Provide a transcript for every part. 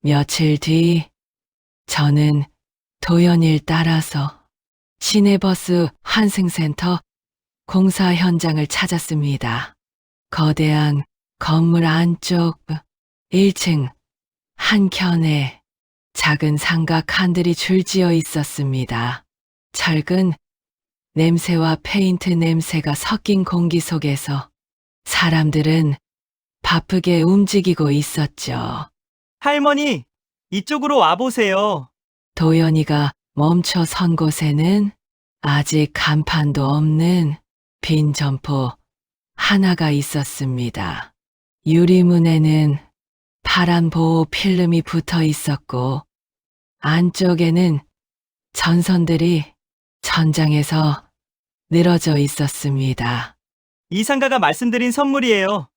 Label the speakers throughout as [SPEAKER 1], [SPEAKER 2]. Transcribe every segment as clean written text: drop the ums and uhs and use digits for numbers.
[SPEAKER 1] 며칠 뒤 저는 도연일 따라서 시내버스 환승센터 공사 현장을 찾았습니다. 거대한 건물 안쪽 1층 한켠에 작은 상가 칸들이 줄지어 있었습니다. 철근 냄새와 페인트 냄새가 섞인 공기 속에서 사람들은 바쁘게 움직이고 있었죠.
[SPEAKER 2] 할머니, 이쪽으로 와보세요.
[SPEAKER 1] 도연이가 멈춰 선 곳에는 아직 간판도 없는 빈 점포 하나가 있었습니다. 유리문에는 파란 보호 필름이 붙어 있었고 안쪽에는 전선들이 천장에서 늘어져 있었습니다.
[SPEAKER 2] 이 상가가 말씀드린 선물이에요.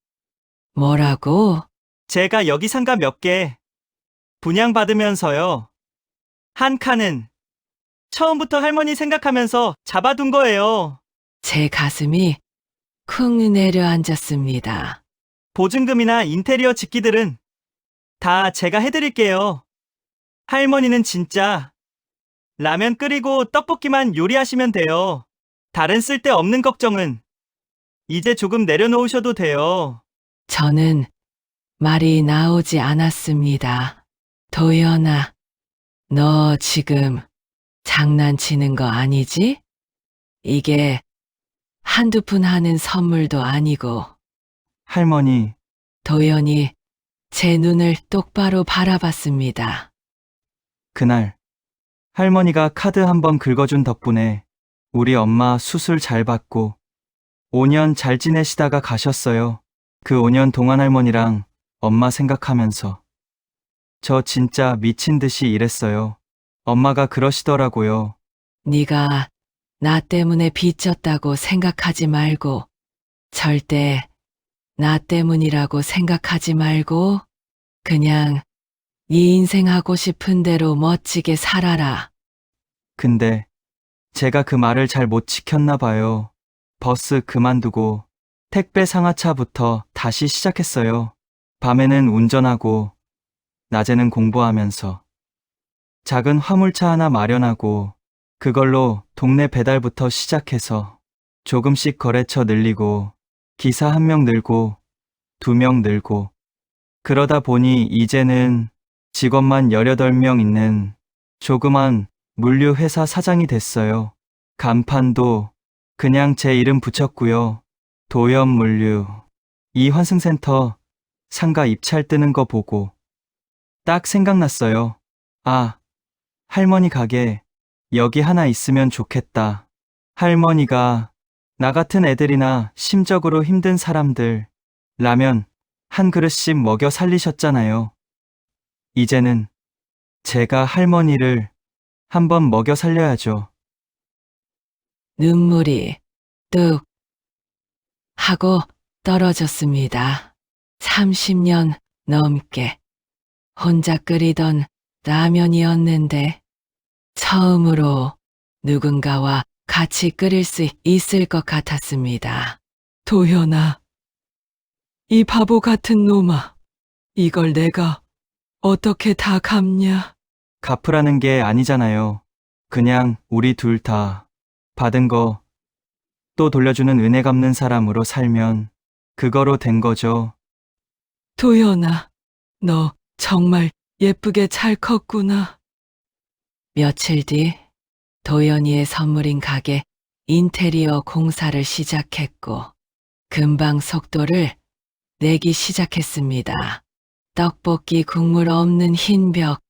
[SPEAKER 1] 뭐라고?
[SPEAKER 2] 제가 여기 상가 몇 개 분양받으면서요. 한 칸은 처음부터 할머니 생각하면서 잡아둔 거예요.
[SPEAKER 1] 제 가슴이 쿵 내려앉았습니다.
[SPEAKER 2] 보증금이나 인테리어 짓기들은 다 제가 해드릴게요. 할머니는 진짜 라면 끓이고 떡볶이만 요리하시면 돼요. 다른 쓸데없는 걱정은 이제 조금 내려놓으셔도 돼요.
[SPEAKER 1] 저는 말이 나오지 않았습니다. 도연아, 너 지금 장난치는 거 아니지? 이게 한두 푼 하는 선물도 아니고.
[SPEAKER 2] 할머니,
[SPEAKER 1] 도연이 제 눈을 똑바로 바라봤습니다.
[SPEAKER 2] 그날 할머니가 카드 한 번 긁어준 덕분에 우리 엄마 수술 잘 받고 5년 잘 지내시다가 가셨어요. 그 5년 동안 할머니랑 엄마 생각하면서 저 진짜 미친 듯이 일했어요. 엄마가 그러시더라고요.
[SPEAKER 1] 네가 나 때문에 빚졌다고 생각하지 말고 절대 나 때문이라고 생각하지 말고 그냥 네 인생 하고 싶은 대로 멋지게 살아라.
[SPEAKER 2] 근데 제가 그 말을 잘 못 지켰나 봐요. 버스 그만두고 택배 상하차부터 다시 시작했어요. 밤에는 운전하고 낮에는 공부하면서 작은 화물차 하나 마련하고 그걸로 동네 배달부터 시작해서 조금씩 거래처 늘리고 기사 1명 늘고 2명 늘고 그러다 보니 이제는 직원만 18명 있는 조그만 물류회사 사장이 됐어요. 간판도 그냥 제 이름 붙였고요. 도연물류. 이 환승센터 상가 입찰 뜨는 거 보고 딱 생각났어요. 아, 할머니 가게 여기 하나 있으면 좋겠다. 할머니가 나 같은 애들이나 심적으로 힘든 사람들 라면 한 그릇씩 먹여 살리셨잖아요. 이제는 제가 할머니를 한번 먹여 살려야죠.
[SPEAKER 1] 눈물이 뚝 하고 떨어졌습니다. 30년 넘게 혼자 끓이던 라면이었는데 처음으로 누군가와 같이 끓일 수 있을 것 같았습니다. 도연아, 이 바보 같은 놈아, 이걸 내가 어떻게 다 갚냐?
[SPEAKER 2] 갚으라는 게 아니잖아요. 그냥 우리 둘 다 받은 거 또 돌려주는 은혜 갚는 사람으로 살면 그거로 된 거죠.
[SPEAKER 1] 도연아, 너 정말 예쁘게 잘 컸구나. 며칠 뒤 도연이의 선물인 가게 인테리어 공사를 시작했고 금방 속도를 내기 시작했습니다. 떡볶이 국물 없는 흰 벽,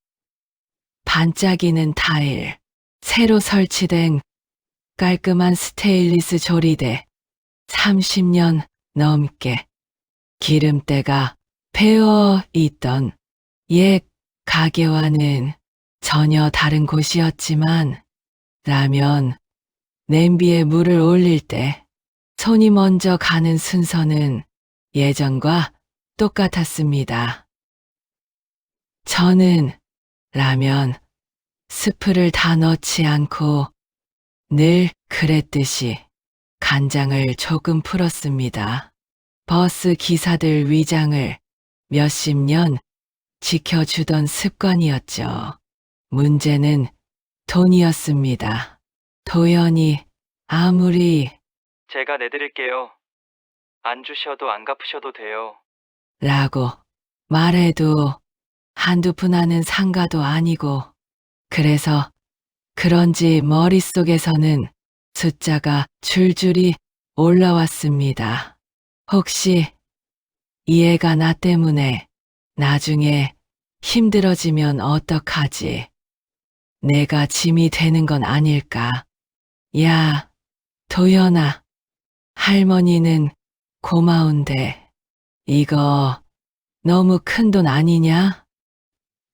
[SPEAKER 1] 반짝이는 타일, 새로 설치된 깔끔한 스테인리스 조리대, 30년 넘게 기름때가 배어 있던 옛 가게와는 전혀 다른 곳이었지만 라면 냄비에 물을 올릴 때 손이 먼저 가는 순서는 예전과 똑같았습니다. 저는 라면 스프를 다 넣지 않고 늘 그랬듯이 간장을 조금 풀었습니다. 버스 기사들 위장을 몇십 년 지켜주던 습관이었죠. 문제는 돈이었습니다. 도연이 아무리
[SPEAKER 2] 제가 내드릴게요. 안 주셔도 안 갚으셔도 돼요.
[SPEAKER 1] 라고 말해도 한두 푼 하는 상가도 아니고 그래서 그런지 머릿속에서는 숫자가 줄줄이 올라왔습니다. 혹시 이 애가 나 때문에 나중에 힘들어지면 어떡하지? 내가 짐이 되는 건 아닐까? 야, 도연아, 할머니는 고마운데 이거 너무 큰 돈 아니냐?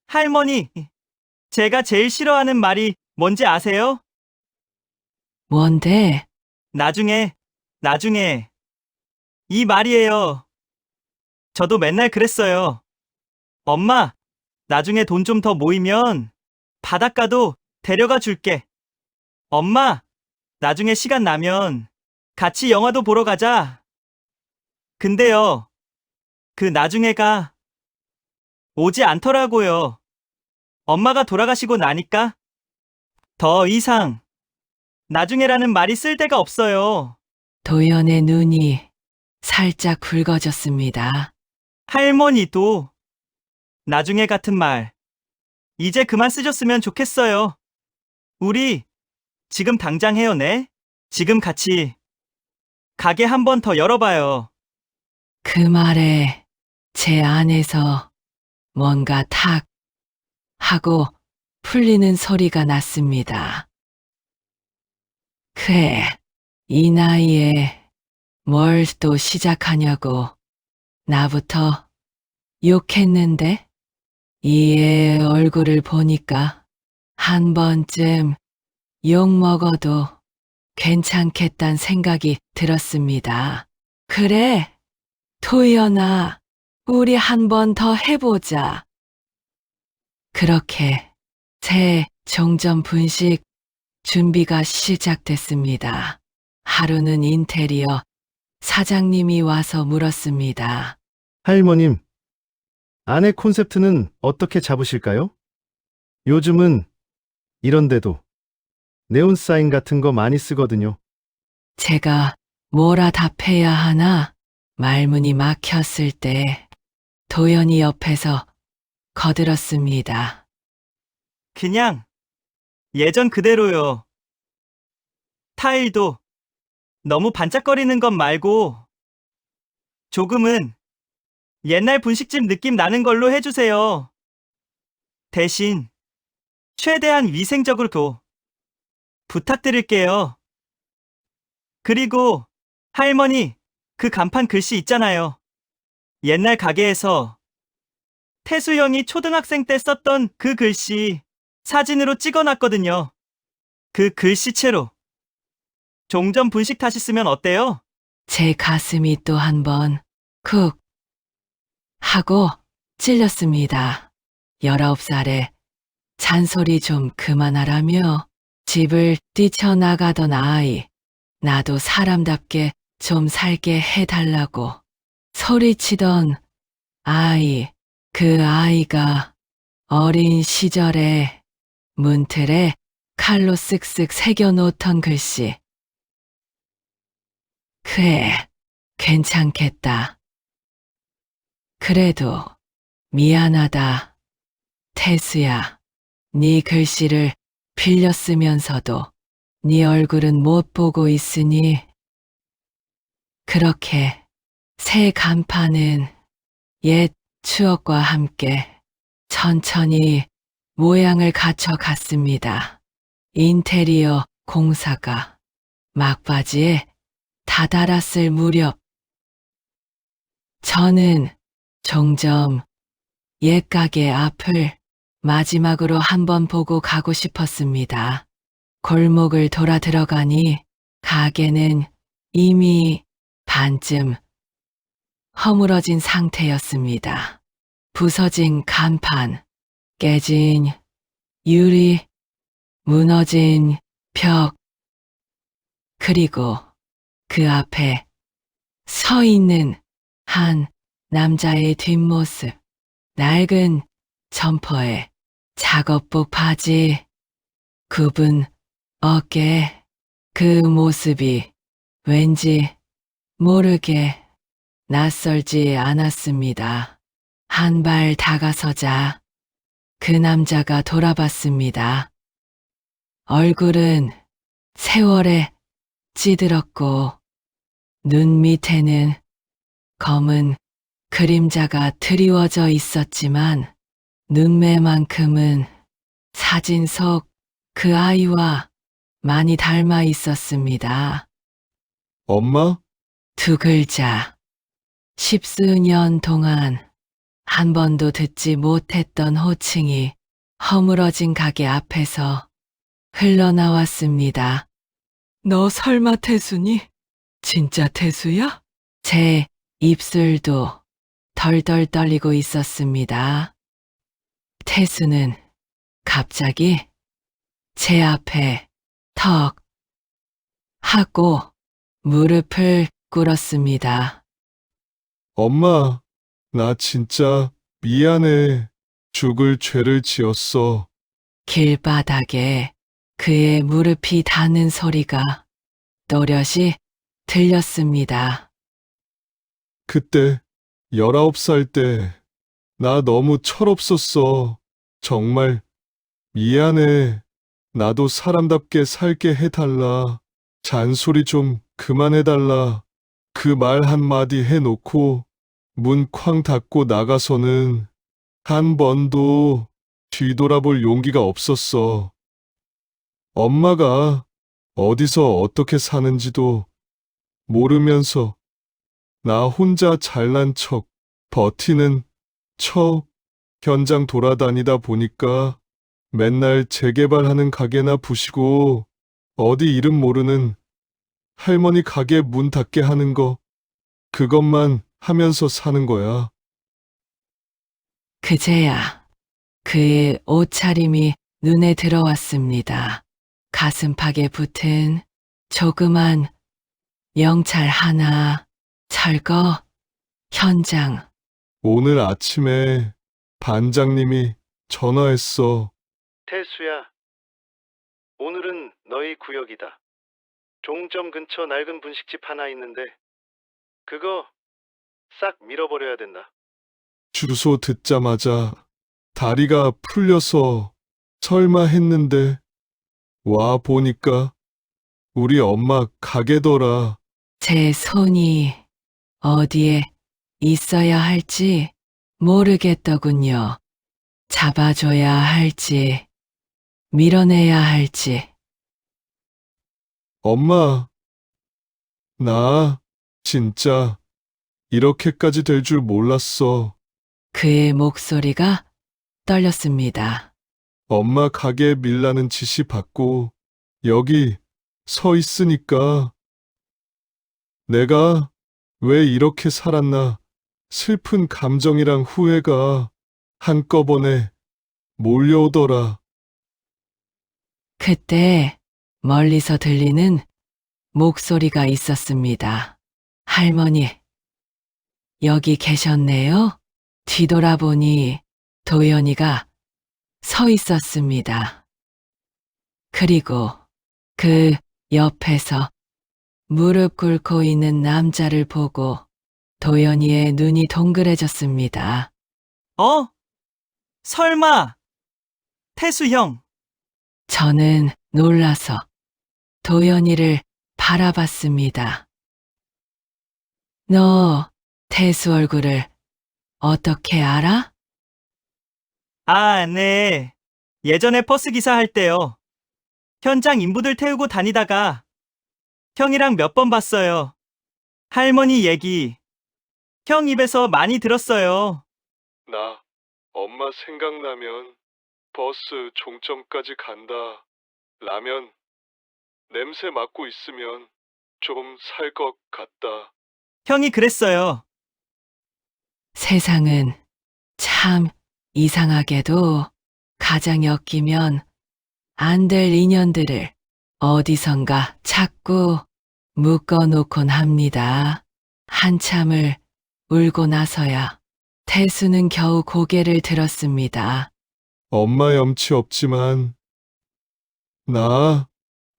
[SPEAKER 2] 할머니, 제가 제일 싫어하는 말이 뭔지 아세요?
[SPEAKER 1] 뭔데?
[SPEAKER 2] 나중에. 이 말이에요. 저도 맨날 그랬어요. 엄마, 나중에 돈 좀 더 모이면 바닷가도 데려가 줄게. 엄마, 나중에 시간 나면 같이 영화도 보러 가자. 근데요, 그 나중에가 오지 않더라고요. 엄마가 돌아가시고 나니까 더 이상 나중에라는 말이 쓸 데가 없어요.
[SPEAKER 1] 도연의 눈이 살짝 붉어졌습니다.
[SPEAKER 2] 할머니도 나중에 같은 말 이제 그만 쓰셨으면 좋겠어요. 우리 지금 당장 해요, 네? 지금 같이 가게 한 번 더 열어봐요.
[SPEAKER 1] 그 말에 제 안에서 뭔가 탁 하고 풀리는 소리가 났습니다. 그래, 이 나이에 뭘 또 시작하냐고 나부터 욕했는데 이 애 얼굴을 보니까 한 번쯤 욕 먹어도 괜찮겠단 생각이 들었습니다. 그래, 도연아, 우리 한 번 더 해보자. 그렇게 새 종점 분식 준비가 시작됐습니다. 하루는 인테리어 사장님이 와서 물었습니다.
[SPEAKER 3] 할머님, 안의 콘셉트는 어떻게 잡으실까요? 요즘은 이런데도 네온 사인 같은 거 많이 쓰거든요.
[SPEAKER 1] 제가 뭐라 답해야 하나 말문이 막혔을 때 도연이 옆에서 거들었습니다.
[SPEAKER 2] 그냥 예전 그대로요. 타일도 너무 반짝거리는 것 말고 조금은 옛날 분식집 느낌 나는 걸로 해주세요. 대신 최대한 위생적으로 부탁드릴게요. 그리고 할머니, 그 간판 글씨 있잖아요. 옛날 가게에서 태수 형이 초등학생 때 썼던 그 글씨 사진으로 찍어놨거든요. 그 글씨체로 종점 분식 다시 쓰면 어때요?
[SPEAKER 1] 제 가슴이 또 한 번 쿡 하고 찔렸습니다. 19살에 잔소리 좀 그만하라며 집을 뛰쳐나가던 아이, 나도 사람답게 좀 살게 해달라고 소리치던 아이, 그 아이가 어린 시절에 문틀에 칼로 쓱쓱 새겨놓던 글씨. 그래, 괜찮겠다. 그래도 미안하다. 태수야, 네 글씨를 빌려 쓰면서도 네 얼굴은 못 보고 있으니 그렇게 새 간판은 옛 추억과 함께 천천히 모양을 갖춰 갔습니다. 인테리어 공사가 막바지에 다다랐을 무렵 저는 종점 옛 가게 앞을 마지막으로 한번 보고 가고 싶었습니다. 골목을 돌아 들어가니 가게는 이미 반쯤 허물어진 상태였습니다. 부서진 간판, 깨진 유리, 무너진 벽, 그리고 그 앞에 서 있는 한 남자의 뒷모습, 낡은 점퍼에 작업복 바지, 굽은 어깨, 그 모습이 왠지 모르게 낯설지 않았습니다. 한 발 다가서자 그 남자가 돌아봤습니다. 얼굴은 세월에 찌들었고 눈 밑에는 검은 그림자가 드리워져 있었지만 눈매만큼은 사진 속 그 아이와 많이 닮아 있었습니다.
[SPEAKER 4] 엄마?
[SPEAKER 1] 두 글자. 십수년 동안 한 번도 듣지 못했던 호칭이 허물어진 가게 앞에서 흘러나왔습니다. 너 설마 태수니? 진짜 태수야? 제 입술도 덜덜 떨리고 있었습니다. 태수는 갑자기 제 앞에 턱 하고 무릎을 꿇었습니다.
[SPEAKER 4] 엄마, 나 진짜 미안해. 죽을 죄를 지었어.
[SPEAKER 1] 길바닥에 그의 무릎이 닿는 소리가 또렷이 들렸습니다.
[SPEAKER 4] 그때 19살 때 나 너무 철없었어. 정말 미안해. 나도 사람답게 살게 해달라. 잔소리 좀 그만해달라. 그 말 한마디 해놓고 문 쾅 닫고 나가서는 한 번도 뒤돌아볼 용기가 없었어. 엄마가 어디서 어떻게 사는지도 모르면서 나 혼자 잘난 척 버티는 척 현장 돌아다니다 보니까 맨날 재개발하는 가게나 부시고 어디 이름 모르는 할머니 가게 문 닫게 하는 거 그것만 하면서 사는 거야.
[SPEAKER 1] 그제야 그의 옷차림이 눈에 들어왔습니다. 가슴팍에 붙은 조그만 명찰 하나, 철거, 현장.
[SPEAKER 4] 오늘 아침에 반장님이 전화했어.
[SPEAKER 3] 태수야, 오늘은 너희 구역이다. 종점 근처 낡은 분식집 하나 있는데 그거 싹 밀어버려야 된다.
[SPEAKER 4] 주소 듣자마자 다리가 풀려서 설마 했는데 와 보니까 우리 엄마 가게더라.
[SPEAKER 1] 제 손이 어디에 있어야 할지 모르겠더군요. 잡아줘야 할지, 밀어내야 할지.
[SPEAKER 4] 엄마, 나 진짜 이렇게까지 될 줄 몰랐어.
[SPEAKER 1] 그의 목소리가 떨렸습니다.
[SPEAKER 4] 엄마 가게 밀라는 지시 받고 여기 서 있으니까 내가 왜 이렇게 살았나 슬픈 감정이랑 후회가 한꺼번에 몰려오더라.
[SPEAKER 1] 그때 멀리서 들리는 목소리가 있었습니다. 할머니, 여기 계셨네요? 뒤돌아보니 도연이가 서 있었습니다. 그리고 그 옆에서 무릎 꿇고 있는 남자를 보고 도연이의 눈이 동그래졌습니다.
[SPEAKER 2] 설마, 태수 형.
[SPEAKER 1] 저는 놀라서 도연이를 바라봤습니다. 너 태수 얼굴을 어떻게 알아?
[SPEAKER 2] 아, 네. 예전에 버스 기사 할 때요. 현장 인부들 태우고 다니다가 형이랑 몇 번 봤어요. 할머니 얘기. 형 입에서 많이 들었어요.
[SPEAKER 4] 나 엄마 생각나면 버스 종점까지 간다. 라면 냄새 맡고 있으면 좀 살 것 같다.
[SPEAKER 2] 형이 그랬어요.
[SPEAKER 1] 세상은 참 이상하게도 가장 엮이면 안 될 인연들을 어디선가 자꾸 묶어놓곤 합니다. 한참을 울고 나서야 태수는 겨우 고개를 들었습니다.
[SPEAKER 4] 엄마 염치 없지만 나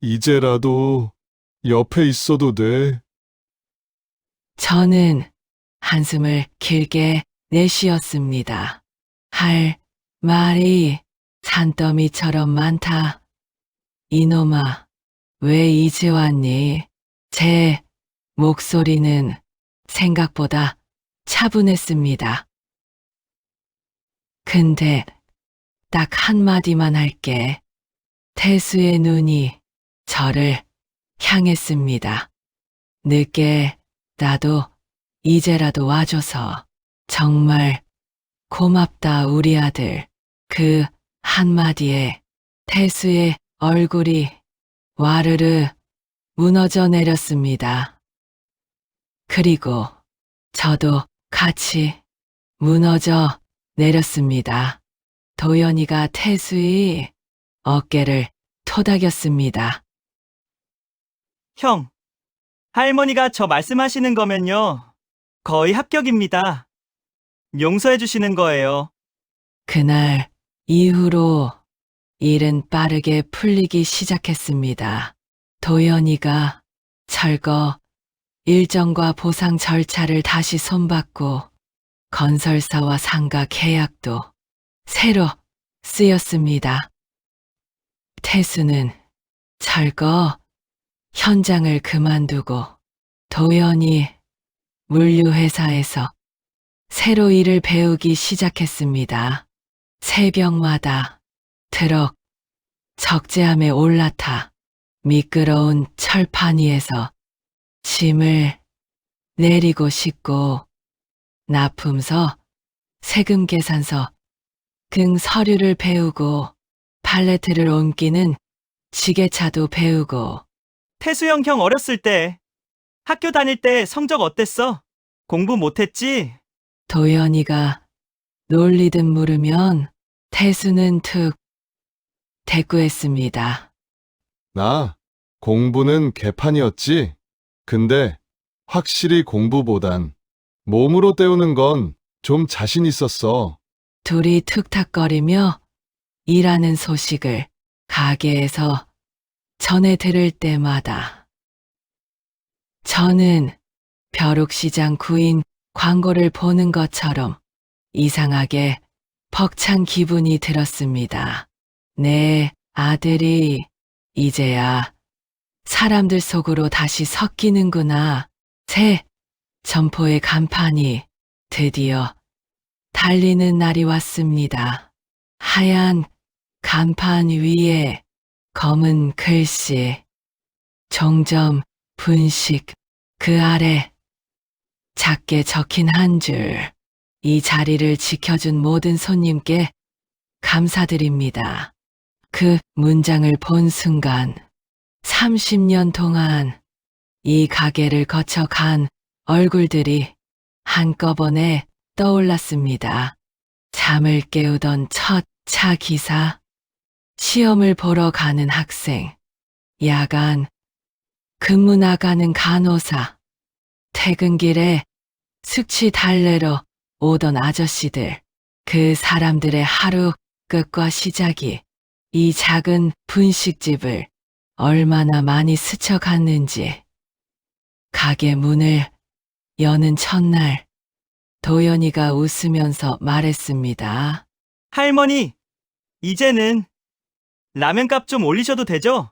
[SPEAKER 4] 이제라도 옆에 있어도 돼.
[SPEAKER 1] 저는 한숨을 길게 내쉬었습니다. 할 말이 산더미처럼 많다. 이놈아, 왜 이제 왔니? 제 목소리는 생각보다 차분했습니다. 근데 딱 한마디만 할게. 태수의 눈이 저를 향했습니다. 늦게 나도 이제라도 와줘서 정말 고맙다 우리 아들. 그 한마디에 태수의 얼굴이 와르르 무너져 내렸습니다. 그리고 저도 같이 무너져 내렸습니다. 도연이가 태수의 어깨를 토닥였습니다.
[SPEAKER 2] 형, 할머니가 저 말씀하시는 거면요. 거의 합격입니다. 용서해 주시는 거예요.
[SPEAKER 1] 그날 이후로 일은 빠르게 풀리기 시작했습니다. 도연이가 철거 일정과 보상 절차를 다시 손봤고 건설사와 상가 계약도 새로 쓰였습니다. 태수는 철거 현장을 그만두고 도연이 물류회사에서 새로 일을 배우기 시작했습니다. 새벽마다 트럭 적재함에 올라타 미끄러운 철판 위에서 짐을 내리고 싣고 납품서, 세금 계산서 등 서류를 배우고 팔레트를 옮기는 지게차도 배우고
[SPEAKER 2] 태수형 형 어렸을 때 학교 다닐 때 성적 어땠어? 공부 못했지?
[SPEAKER 1] 도연이가 놀리듯 물으면 태수는 툭 대꾸했습니다.
[SPEAKER 4] 나 공부는 개판이었지. 근데 확실히 공부보단 몸으로 때우는 건 좀 자신 있었어.
[SPEAKER 1] 둘이 툭탁거리며 일하는 소식을 가게에서 전해 들을 때마다 저는 벼룩시장 구인 광고를 보는 것처럼 이상하게 벅찬 기분이 들었습니다. 내 아들이 이제야 사람들 속으로 다시 섞이는구나. 새 점포의 간판이 드디어 달리는 날이 왔습니다. 하얀 간판 위에 검은 글씨, 종점 분식, 그 아래 작게 적힌 한 줄. 이 자리를 지켜준 모든 손님께 감사드립니다. 그 문장을 본 순간 30년 동안 이 가게를 거쳐간 얼굴들이 한꺼번에 떠올랐습니다. 잠을 깨우던 첫 차 기사, 시험을 보러 가는 학생, 야간 근무 나가는 간호사, 퇴근길에 숙취 달래러 오던 아저씨들, 그 사람들의 하루 끝과 시작이 이 작은 분식집을 얼마나 많이 스쳐갔는지. 가게 문을 여는 첫날, 도연이가 웃으면서 말했습니다.
[SPEAKER 2] 할머니, 이제는 라면값 좀 올리셔도 되죠?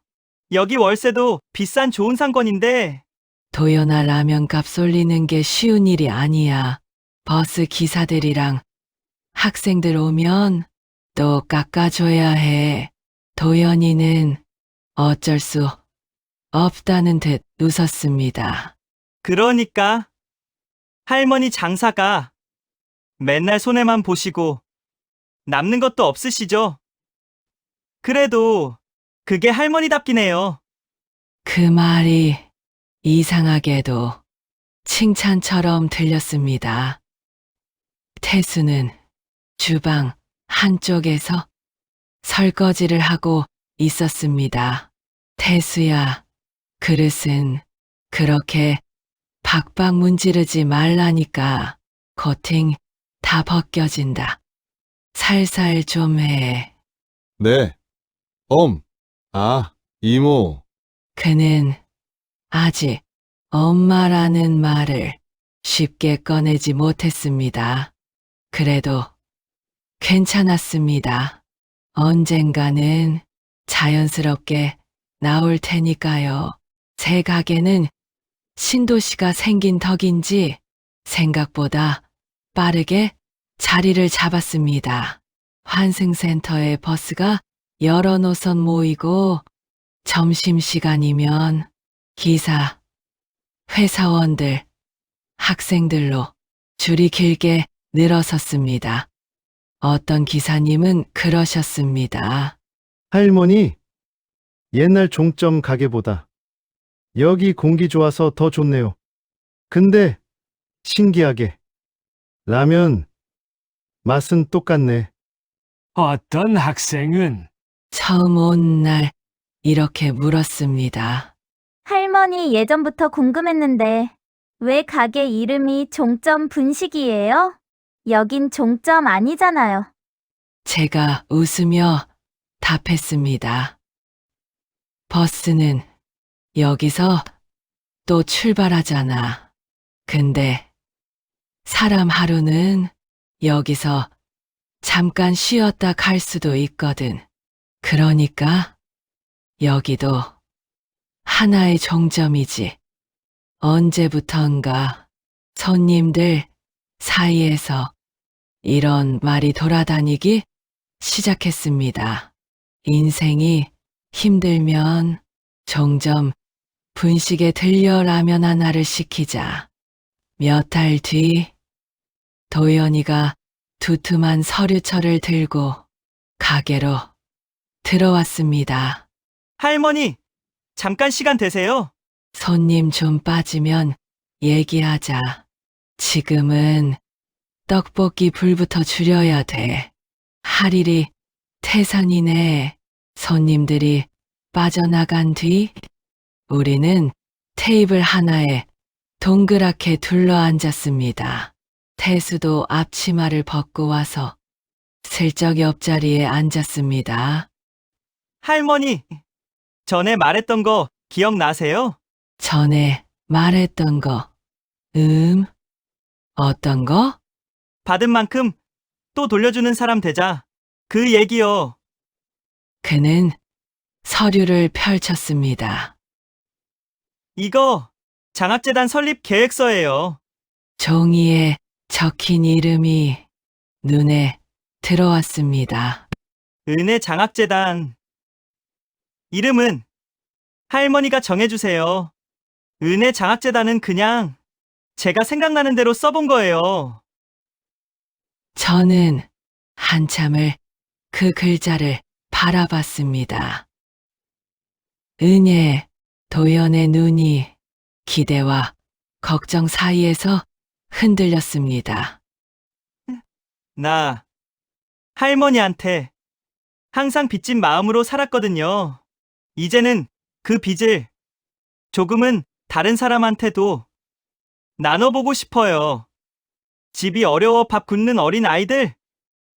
[SPEAKER 2] 여기 월세도 비싼 좋은 상권인데.
[SPEAKER 1] 도연아, 라면값 올리는 게 쉬운 일이 아니야. 버스 기사들이랑 학생들 오면 또 깎아줘야 해. 도연이는 어쩔 수 없다는 듯 웃었습니다.
[SPEAKER 2] 그러니까 할머니 장사가 맨날 손해만 보시고 남는 것도 없으시죠? 그래도 그게 할머니답긴 해요.
[SPEAKER 1] 그 말이 이상하게도 칭찬처럼 들렸습니다. 태수는 주방 한쪽에서 설거지를 하고 있었습니다. 태수야, 그릇은 그렇게 박박 문지르지 말라니까. 코팅 다 벗겨진다. 살살 좀 해.
[SPEAKER 4] 네. 이모.
[SPEAKER 1] 그는 아직 엄마라는 말을 쉽게 꺼내지 못했습니다. 그래도 괜찮았습니다. 언젠가는 자연스럽게 나올 테니까요. 새 가게는 신도시가 생긴 덕인지 생각보다 빠르게 자리를 잡았습니다. 환승센터에 버스가 여러 노선 모이고 점심시간이면 기사, 회사원들, 학생들로 줄이 길게 늘어섰습니다. 어떤 기사님은 그러셨습니다.
[SPEAKER 3] 할머니, 옛날 종점 가게보다 여기 공기 좋아서 더 좋네요. 근데 신기하게 라면 맛은 똑같네.
[SPEAKER 5] 어떤 학생은
[SPEAKER 1] 처음 온 날 이렇게 물었습니다.
[SPEAKER 6] 할머니 예전부터 궁금했는데 왜 가게 이름이 종점 분식이에요? 여긴 종점 아니잖아요.
[SPEAKER 1] 제가 웃으며 답했습니다. 버스는 여기서 또 출발하잖아. 근데 사람 하루는 여기서 잠깐 쉬었다 갈 수도 있거든. 그러니까 여기도 하나의 종점이지. 언제부턴가 손님들 사이에서 이런 말이 돌아다니기 시작했습니다. 인생이 힘들면 종점 분식에 들려 라면 하나를 시키자. 몇 달 뒤 도연이가 두툼한 서류철을 들고 가게로 들어왔습니다.
[SPEAKER 2] 할머니, 잠깐 시간 되세요?
[SPEAKER 1] 손님 좀 빠지면 얘기하자. 지금은 떡볶이 불부터 줄여야 돼. 할 일이 태산이네. 손님들이 빠져나간 뒤 우리는 테이블 하나에 동그랗게 둘러앉았습니다. 태수도 앞치마를 벗고 와서 슬쩍 옆자리에 앉았습니다.
[SPEAKER 2] 할머니, 전에 말했던 거 기억나세요?
[SPEAKER 1] 전에 말했던 거, 어떤 거?
[SPEAKER 2] 받은 만큼 또 돌려주는 사람 되자. 그 얘기요.
[SPEAKER 1] 그는 서류를 펼쳤습니다.
[SPEAKER 2] 이거 장학재단 설립 계획서예요.
[SPEAKER 1] 종이에 적힌 이름이 눈에 들어왔습니다.
[SPEAKER 2] 은혜 장학재단. 이름은 할머니가 정해주세요. 은혜 장학재단은 그냥 제가 생각나는 대로 써본 거예요.
[SPEAKER 1] 저는 한참을 그 글자를 바라봤습니다. 은혜, 도연의 눈이 기대와 걱정 사이에서 흔들렸습니다.
[SPEAKER 2] 나 할머니한테 항상 빚진 마음으로 살았거든요. 이제는 그 빚을 조금은 다른 사람한테도 나눠보고 싶어요. 집이 어려워 밥 굶는 어린 아이들,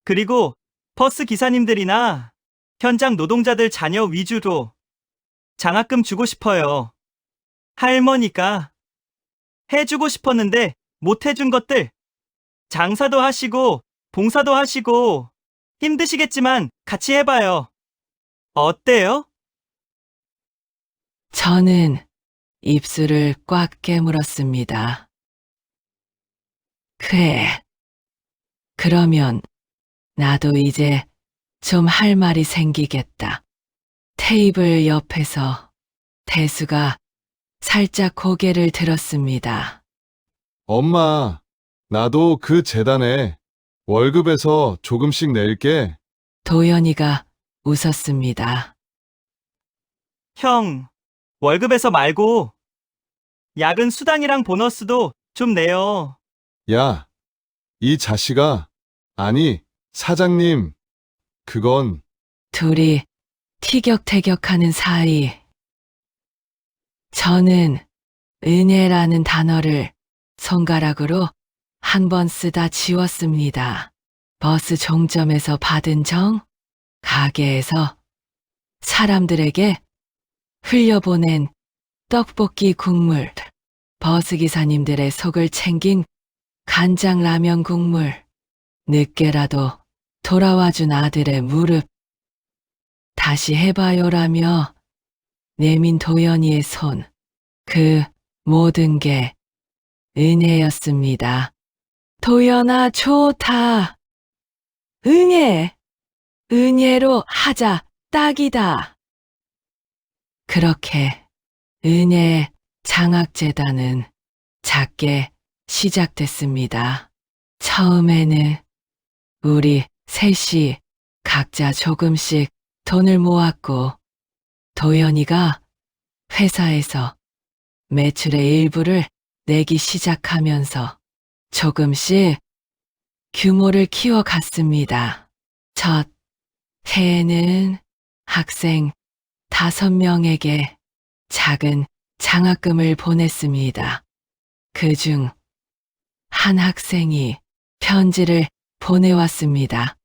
[SPEAKER 2] 그리고 버스 기사님들이나 현장 노동자들 자녀 위주로 장학금 주고 싶어요. 할머니가 해주고 싶었는데 못 해준 것들, 장사도 하시고 봉사도 하시고 힘드시겠지만 같이 해봐요. 어때요?
[SPEAKER 1] 저는 입술을 꽉 깨물었습니다. 그래. 그러면 나도 이제 좀 할 말이 생기겠다. 테이블 옆에서 태수가 살짝 고개를 들었습니다.
[SPEAKER 4] 엄마, 나도 그 재단에 월급에서 조금씩 낼게.
[SPEAKER 1] 도연이가 웃었습니다.
[SPEAKER 2] 형, 월급에서 말고 야근 수당이랑 보너스도 좀 내요.
[SPEAKER 4] 야, 이 자식아. 아니, 사장님. 그건
[SPEAKER 1] 둘이 티격태격하는 사이 저는 은혜라는 단어를 손가락으로 한 번 쓰다 지웠습니다. 버스 종점에서 받은 정, 가게에서 사람들에게 흘려보낸 떡볶이 국물, 버스 기사님들의 속을 챙긴 간장 라면 국물, 늦게라도 돌아와준 아들의 무릎, 다시 해봐요라며 내민 도연이의 손, 그 모든 게 은혜였습니다. 도연아 좋다. 은혜로 하자 딱이다. 그렇게 은혜 장학재단은 작게 시작됐습니다. 처음에는 우리 셋이 각자 조금씩 돈을 모았고 도연이가 회사에서 매출의 일부를 내기 시작하면서 조금씩 규모를 키워갔습니다. 첫 해에는 학생 5명에게 작은 장학금을 보냈습니다. 그중 한 학생이 편지를 보내왔습니다.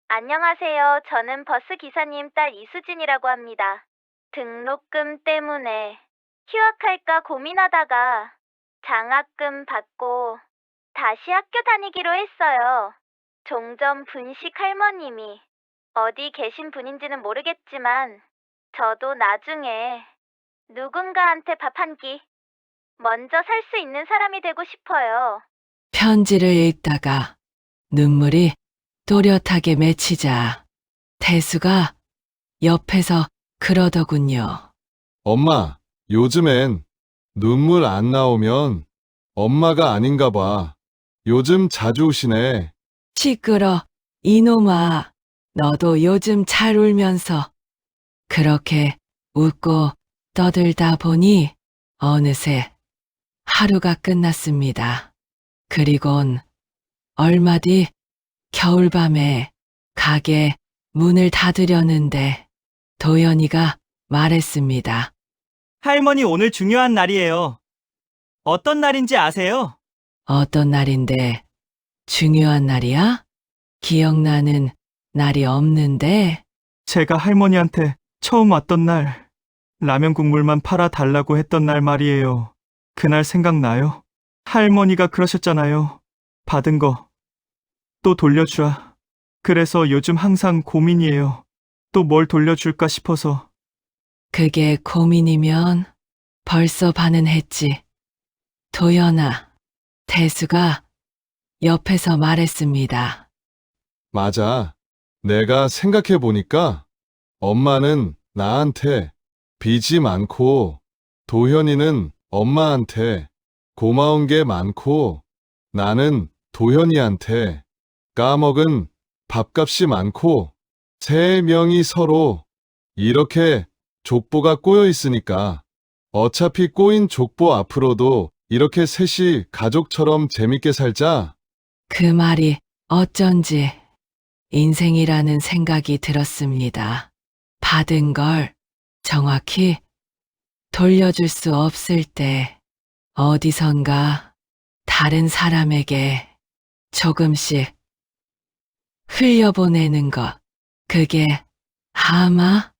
[SPEAKER 6] 안녕하세요. 저는 버스 기사님 딸 이수진이라고 합니다. 등록금 때문에 휴학할까 고민하다가 장학금 받고 다시 학교 다니기로 했어요. 종점 분식 할머님이 어디 계신 분인지는 모르겠지만 저도 나중에 누군가한테 밥 한 끼 먼저 살 수 있는 사람이 되고 싶어요.
[SPEAKER 1] 편지를 읽다가 눈물이 또렷하게 맺히자 태수가 옆에서 그러더군요.
[SPEAKER 4] 엄마, 요즘엔 눈물 안 나오면 엄마가 아닌가 봐. 요즘 자주 우시네.
[SPEAKER 1] 시끄러, 이놈아. 너도 요즘 잘 울면서. 그렇게 웃고 떠들다 보니 어느새 하루가 끝났습니다. 그리곤 얼마 뒤 겨울밤에 가게 문을 닫으려는데 도연이가 말했습니다.
[SPEAKER 2] 할머니 오늘 중요한 날이에요. 어떤 날인지 아세요?
[SPEAKER 1] 어떤 날인데 중요한 날이야? 기억나는 날이 없는데.
[SPEAKER 2] 제가 할머니한테 처음 왔던 날, 라면 국물만 팔아 달라고 했던 날 말이에요. 그날 생각나요? 할머니가 그러셨잖아요. 받은 거 또 돌려주라. 그래서 요즘 항상 고민이에요. 또 뭘 돌려줄까 싶어서.
[SPEAKER 1] 그게 고민이면 벌써 반은 했지. 도연아, 태수가 옆에서 말했습니다.
[SPEAKER 4] 맞아. 내가 생각해 보니까 엄마는 나한테 빚이 많고 도현이는 엄마한테 고마운 게 많고 나는 도현이한테 까먹은 밥값이 많고 세 명이 서로 이렇게 족보가 꼬여 있으니까 어차피 꼬인 족보 앞으로도 이렇게 셋이 가족처럼 재밌게 살자.
[SPEAKER 1] 그 말이 어쩐지 인생이라는 생각이 들었습니다. 받은 걸 정확히 돌려줄 수 없을 때 어디선가 다른 사람에게 조금씩 흘려보내는 것, 그게 아마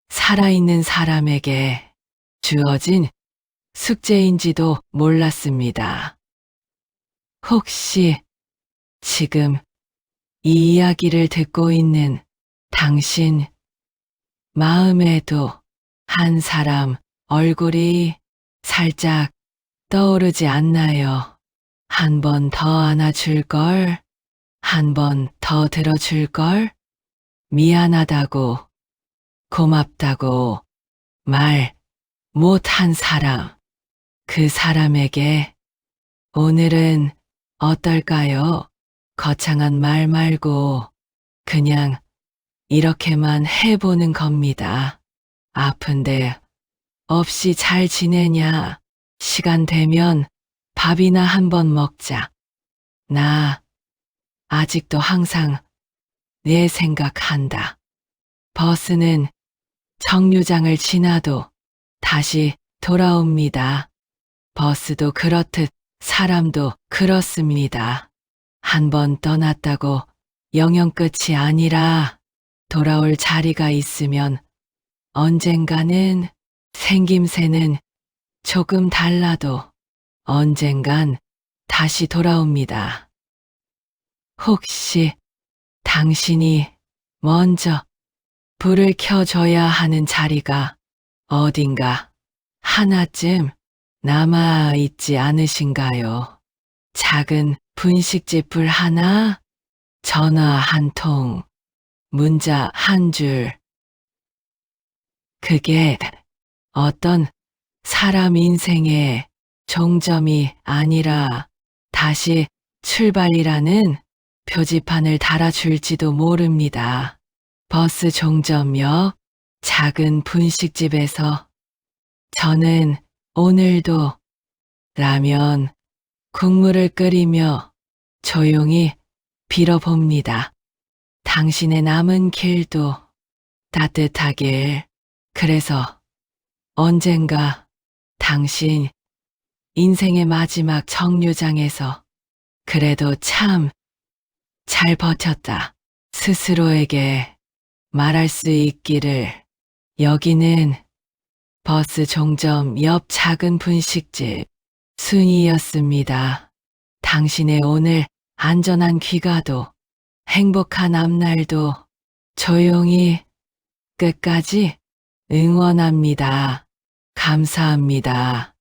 [SPEAKER 1] 살아있는 사람에게 주어진 숙제인지도 몰랐습니다. 혹시 지금 이 이야기를 듣고 있는 당신 마음에도 한 사람 얼굴이 살짝 떠오르지 않나요? 한 번 더 안아줄걸? 한 번 더 들어줄걸? 미안하다고, 고맙다고 말 못한 사람, 그 사람에게 오늘은 어떨까요? 거창한 말 말고 그냥 이렇게만 해보는 겁니다. 아픈데 없이 잘 지내냐? 시간 되면 밥이나 한번 먹자. 나 아직도 항상 내 생각한다. 버스는 정류장을 지나도 다시 돌아옵니다. 버스도 그렇듯 사람도 그렇습니다. 한 번 떠났다고 영영 끝이 아니라 돌아올 자리가 있으면 언젠가는 생김새는 조금 달라도 언젠간 다시 돌아옵니다. 혹시 당신이 먼저 불을 켜줘야 하는 자리가 어딘가 하나쯤 남아 있지 않으신가요? 작은 분식집 불 하나, 전화 한 통, 문자 한 줄. 그게 어떤 사람 인생의 종점이 아니라 다시 출발이라는 표지판을 달아줄지도 모릅니다. 버스 종점역 작은 분식집에서 저는 오늘도 라면 국물을 끓이며 조용히 빌어봅니다. 당신의 남은 길도 따뜻하길. 그래서 언젠가 당신 인생의 마지막 정류장에서 그래도 참 잘 버텼다. 스스로에게 말할 수 있기를. 여기는 버스 종점 옆 작은 분식집 순이였습니다. 당신의 오늘 안전한 귀가도 행복한 앞날도 조용히 끝까지 응원합니다. 감사합니다.